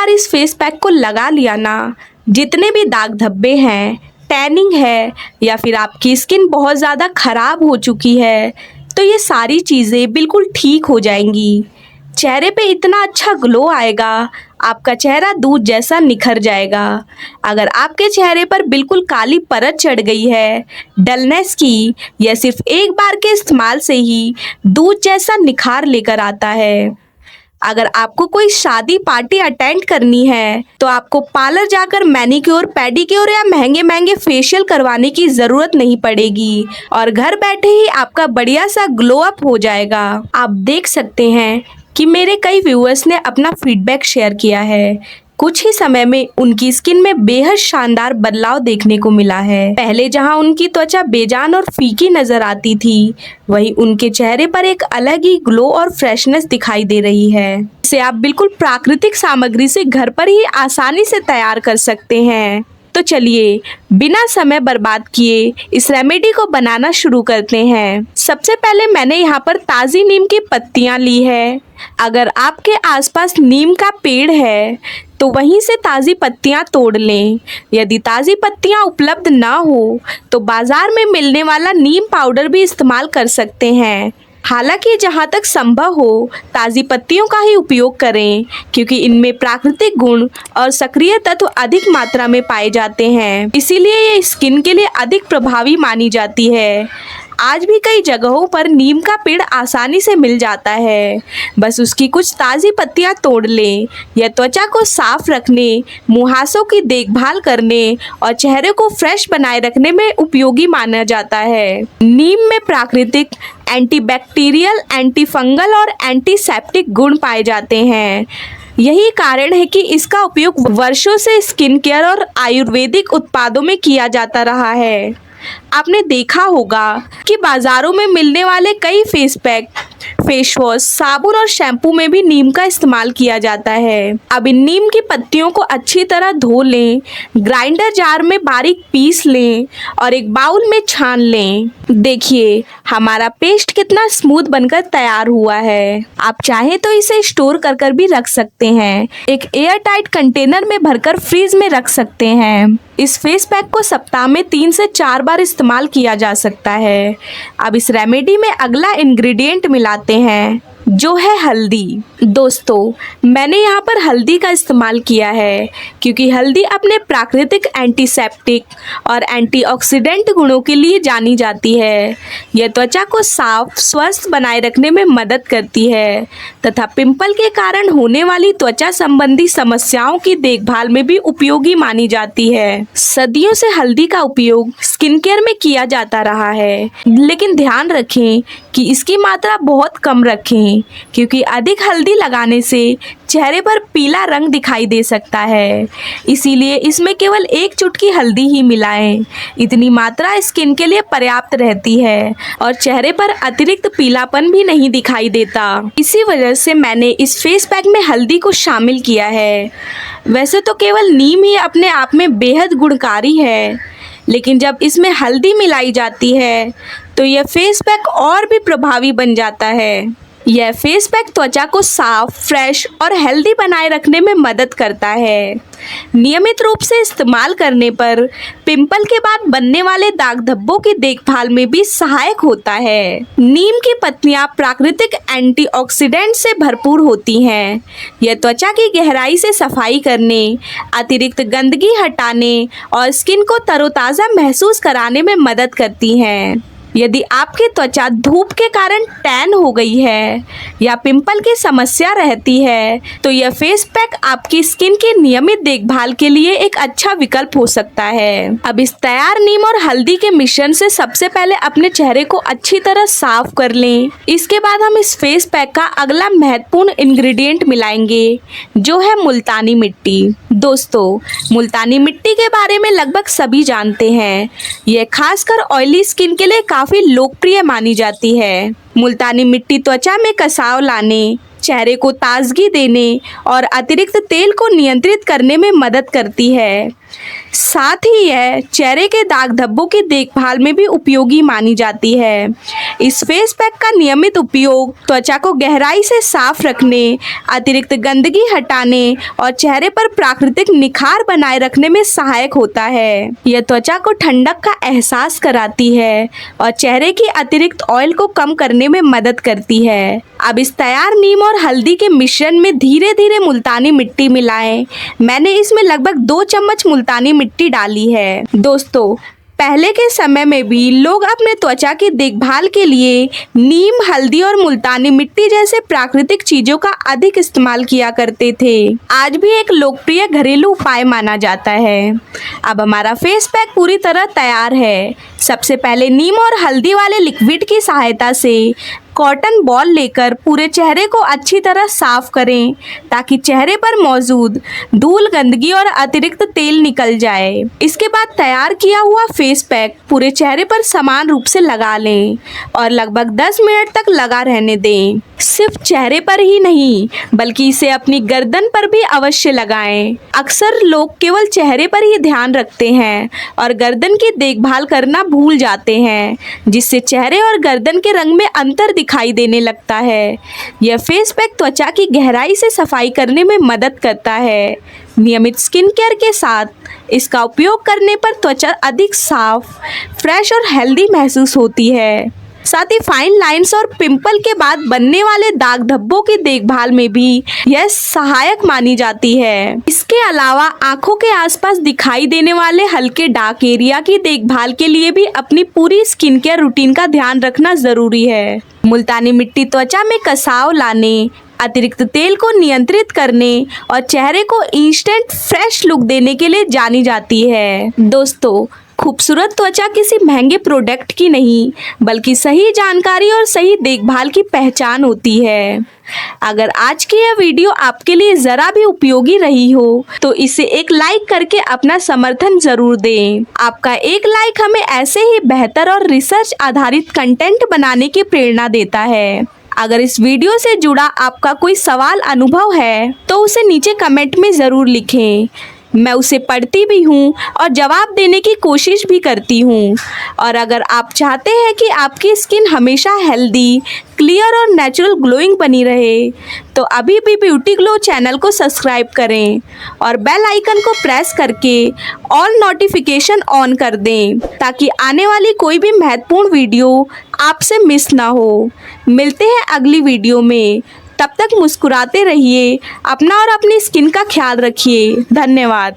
बार इस face pack को लगा लिया ना, जितने भी दाग धब्बे हैं, टैनिंग है या फिर आपकी स्किन बहुत ज़्यादा खराब हो चुकी है, तो ये सारी चीज़ें बिल्कुल ठीक हो जाएंगी। चेहरे पे इतना अच्छा ग्लो आएगा, आपका चेहरा दूध जैसा निखर जाएगा। अगर आपके चेहरे पर बिल्कुल काली परत चढ़ गई है डलनेस की, यह सिर्फ एक बार के इस्तेमाल से ही दूध जैसा निखार लेकर आता है। अगर आपको कोई शादी पार्टी अटेंड करनी है तो आपको पार्लर जाकर मैनिक्योर, पेडिक्योर या महंगे महंगे फेशियल करवाने की ज़रूरत नहीं पड़ेगी और घर बैठे ही आपका बढ़िया सा ग्लो अप हो जाएगा। आप देख सकते हैं कि मेरे कई व्यूअर्स ने अपना फीडबैक शेयर किया है। कुछ ही समय में उनकी स्किन में बेहद शानदार बदलाव देखने को मिला है। पहले जहां उनकी त्वचा बेजान और फीकी नजर आती थी, वहीं उनके चेहरे पर एक अलग ही ग्लो और फ्रेशनेस दिखाई दे रही है। इसे आप बिल्कुल प्राकृतिक सामग्री से घर पर ही आसानी से तैयार कर सकते हैं। तो चलिए बिना समय बर्बाद किए इस रेमेडी को बनाना शुरू करते हैं। सबसे पहले मैंने यहाँ पर ताज़ी नीम की पत्तियाँ ली है। अगर आपके आसपास नीम का पेड़ है तो वहीं से ताज़ी पत्तियाँ तोड़ लें। यदि ताज़ी पत्तियाँ उपलब्ध ना हो तो बाज़ार में मिलने वाला नीम पाउडर भी इस्तेमाल कर सकते हैं। हालांकि जहाँ तक संभव हो ताज़ी पत्तियों का ही उपयोग करें, क्योंकि इनमें प्राकृतिक गुण और सक्रिय तत्व अधिक मात्रा में पाए जाते हैं, इसीलिए ये स्किन के लिए अधिक प्रभावी मानी जाती है। आज भी कई जगहों पर नीम का पेड़ आसानी से मिल जाता है, बस उसकी कुछ ताज़ी पत्तियां तोड़ लें। यह त्वचा को साफ रखने, मुहासों की देखभाल करने और चेहरे को फ्रेश बनाए रखने में उपयोगी माना जाता है। नीम में प्राकृतिक एंटीबैक्टीरियल, एंटी फंगल और एंटीसेप्टिक गुण पाए जाते हैं। यही कारण है कि इसका उपयोग वर्षों से स्किन केयर और आयुर्वेदिक उत्पादों में किया जाता रहा है। आपने देखा होगा कि बाज़ारों में मिलने वाले कई फेस पैक, फेस वॉश, साबुन और शैम्पू में भी नीम का इस्तेमाल किया जाता है। अब इन नीम की पत्तियों को अच्छी तरह धो लें, ग्राइंडर जार में बारीक पीस लें और एक बाउल में छान लें। देखिए हमारा पेस्ट कितना स्मूथ बनकर तैयार हुआ है। आप चाहे तो इसे स्टोर कर भी रख सकते हैं। एक एयर टाइट कंटेनर में भरकर फ्रीज में रख सकते हैं। इस फेस पैक को सप्ताह में 3 से 4 बार इस्तेमाल किया जा सकता है। अब इस रेमेडी में अगला इंग्रेडिएंट मिलाते हैं, जो है हल्दी। दोस्तों मैंने यहाँ पर हल्दी का इस्तेमाल किया है क्योंकि हल्दी अपने प्राकृतिक एंटीसेप्टिक और एंटीऑक्सीडेंट गुणों के लिए जानी जाती है। यह त्वचा को साफ, स्वस्थ बनाए रखने में मदद करती है तथा पिंपल के कारण होने वाली त्वचा संबंधी समस्याओं की देखभाल में भी उपयोगी मानी जाती है। सदियों से हल्दी का उपयोग स्किन केयर में किया जाता रहा है, लेकिन ध्यान रखें कि इसकी मात्रा बहुत कम रखें, क्योंकि अधिक हल्दी लगाने से चेहरे पर पीला रंग दिखाई दे सकता है। इसीलिए इसमें केवल 1 चुटकी हल्दी ही मिलाएं। इतनी मात्रा स्किन के लिए पर्याप्त रहती है और चेहरे पर अतिरिक्त पीलापन भी नहीं दिखाई देता। इसी वजह से मैंने इस फेस पैक में हल्दी को शामिल किया है। वैसे तो केवल नीम ही अपने आप में बेहद गुणकारी है, लेकिन जब इसमें हल्दी मिलाई जाती है तो यह फेस पैक और भी प्रभावी बन जाता है। यह फेस पैक त्वचा को साफ, फ्रेश और हेल्दी बनाए रखने में मदद करता है। नियमित रूप से इस्तेमाल करने पर पिंपल के बाद बनने वाले दाग धब्बों की देखभाल में भी सहायक होता है। नीम की पत्तियां प्राकृतिक एंटीऑक्सीडेंट से भरपूर होती हैं। यह त्वचा की गहराई से सफाई करने, अतिरिक्त गंदगी हटाने और स्किन को तरोताज़ा महसूस कराने में मदद करती हैं। यदि आपकी त्वचा धूप के कारण टैन हो गई है या पिंपल की समस्या रहती है तो यह फेस पैक आपकी स्किन की नियमित देखभाल के लिए एक अच्छा विकल्प हो सकता है। अब इस तैयार नीम और हल्दी के मिश्रण से सबसे पहले अपने चेहरे को अच्छी तरह साफ कर लें। इसके बाद हम इस फेस पैक का अगला महत्वपूर्ण इंग्रेडिएंट मिलाएंगे, जो है मुल्तानी मिट्टी। दोस्तों मुल्तानी मिट्टी के बारे में लगभग सभी जानते हैं। यह खासकर ऑयली स्किन के लिए काफ़ी लोकप्रिय मानी जाती है। मुल्तानी मिट्टी त्वचा में कसाव लाने, चेहरे को ताजगी देने और अतिरिक्त तेल को नियंत्रित करने में मदद करती है। साथ ही यह चेहरे के दाग धब्बों की देखभाल में भी उपयोगी मानी जाती है। इस फेस पैक का नियमित उपयोग त्वचा को गहराई से साफ रखने, अतिरिक्त गंदगी हटाने और चेहरे पर प्राकृतिक निखार बनाए रखने में सहायक होता है। यह त्वचा को ठंडक का एहसास कराती है और चेहरे की अतिरिक्त ऑयल को कम करने में मदद करती है। अब इस तैयार नीम और हल्दी के मिश्रण में धीरे धीरे मुल्तानी मिट्टी मिलाएं। मैंने इसमें लगभग 2 चम्मच मुल्तानी मिट्टी डाली है। दोस्तों, पहले के समय में भी लोग अपने त्वचा की देखभाल के लिए नीम, हल्दी और मुल्तानी मिट्टी जैसे प्राकृतिक चीजों का अधिक इस्तेमाल किया करते थे। आज भी एक लोकप्रिय घरेलू उपाय माना जाता है। अब हमारा फेस पैक पूरी तरह तैयार है। सबसे पहले नीम और हल्दी वाले लिक्विड की सहायता से कॉटन बॉल लेकर पूरे चेहरे को अच्छी तरह साफ करें ताकि चेहरे पर मौजूद धूल, गंदगी और अतिरिक्त तेल निकल जाए। इसके बाद तैयार किया हुआ फेस पैक पूरे चेहरे पर समान रूप से लगा लें और लगभग 10 मिनट तक लगा रहने दें। सिर्फ चेहरे पर ही नहीं बल्कि इसे अपनी गर्दन पर भी अवश्य लगाएं। अक्सर लोग केवल चेहरे पर ही ध्यान रखते हैं और गर्दन की देखभाल करना भूल जाते हैं, जिससे चेहरे और गर्दन के रंग में अंतर दिखाई देने लगता है। यह फेस पैक त्वचा की गहराई से सफाई करने में मदद करता है। नियमित स्किन केयर के साथ इसका उपयोग करने पर त्वचा अधिक साफ, फ्रेश और हेल्दी महसूस होती है। साथ ही फाइन लाइंस और पिंपल के बाद बनने वाले दाग धब्बों की देखभाल में भी यह सहायक मानी जाती है। इसके अलावा आंखों के आसपास दिखाई देने वाले हल्के डार्क एरिया की देखभाल के लिए भी अपनी पूरी स्किन केयर रूटीन का ध्यान रखना जरूरी है। मुल्तानी मिट्टी त्वचा में कसाव लाने, अतिरिक्त तेल को नियंत्रित करने और चेहरे को इंस्टेंट फ्रेश लुक देने के लिए जानी जाती है। दोस्तों, खूबसूरत त्वचा किसी महंगे प्रोडक्ट की नहीं बल्कि सही जानकारी और सही देखभाल की पहचान होती है। अगर आज की यह वीडियो आपके लिए ज़रा भी उपयोगी रही हो तो इसे एक लाइक करके अपना समर्थन ज़रूर दें। आपका एक लाइक हमें ऐसे ही बेहतर और रिसर्च आधारित कंटेंट बनाने की प्रेरणा देता है। अगर इस वीडियो से जुड़ा आपका कोई सवाल, अनुभव है तो उसे नीचे कमेंट में ज़रूर लिखें। मैं उसे पढ़ती भी हूँ और जवाब देने की कोशिश भी करती हूँ। और अगर आप चाहते हैं कि आपकी स्किन हमेशा हेल्दी, क्लियर और नेचुरल ग्लोइंग बनी रहे तो अभी भी ब्यूटी ग्लो चैनल को सब्सक्राइब करें और बेल आइकन को प्रेस करके ऑल नोटिफिकेशन ऑन कर दें ताकि आने वाली कोई भी महत्वपूर्ण वीडियो आपसे मिस ना हो। मिलते हैं अगली वीडियो में। तब तक मुस्कुराते रहिए, अपना और अपनी स्किन का ख्याल रखिए। धन्यवाद।